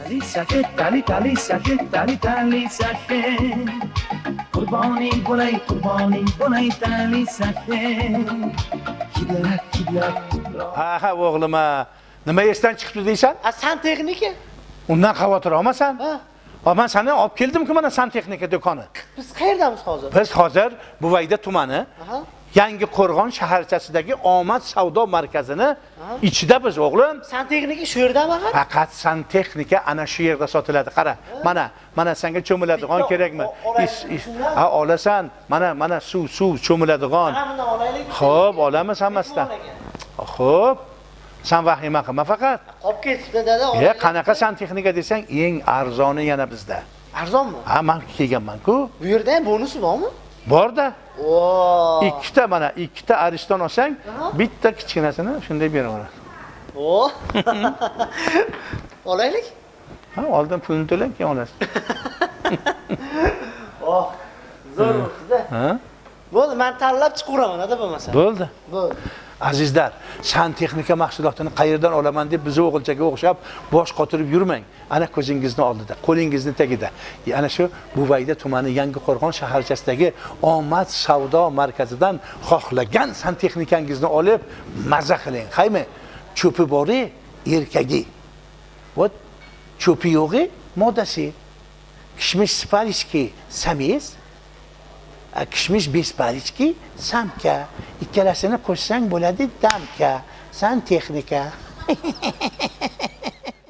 Tali safet, tali safet. Qurboni bo'lay tali safet. Kiblat. Ha o'g'lim, nima esdan chiqibdi deysan? Santexnika. Undan xavotir olmasan? Ha. Men seni olib keldim-ku mana santexnika do'koni. Biz qayerdamiz hozir? Biz hozir Buvayda tumani Yangi Qo'rg'on shaharchasidagi Omad savdo markazini ichida biz o'g'lim. Santexnika shu yerdami? Faqat santexnika ana shu yerda sotiladi. Qara, mana senga cho'miladigan kerakmi? Ha, olasan. Mana suv cho'miladigan. Mana bundan olaylik. Xo'p, olamiz hammasidan. Xo'p. Sen vahima qilma faqat. Qolib ketibdi dada. Qanaqa santexnika desang, eng arzoni yana bizda. Arzonmi? Ha, men kelganman-ku. Bu yerda ham bonusi bormi? Borda. Oo. ikkita ariston olsang, bitta kichkinasini shunday beraman. Oo. Olaylik? Ha, oldin pulni to'lang, keyin olasiz. Oh, zo'r bo'ldi. Ha? Bo'ldi, men tanlab chiqaman, dada bo'lmasa. Bo'ldi. Bo'ldi. Azizlar, santexnika mahsulotini qayerdan olaman deb bizni o'g'ilchaga o'xshab bosh qotirib yurmang. Ana ko'zingizni oldida, qo'lingizni tagida. Ana shu Buvayda tumani Yangi Qo'rg'on shaharchasidagi Omad savdo markazidan xohlagan santexnikangizni olib maza qiling. Qaymi? Cho'pi bori, erkagi. Вот cho'pi yo'g'i, modasi. Kishmish sparishki, samiz. Kishmish besparichki, samka. Ikkalasini qo'shsang bo'ladi damka. Santexnika.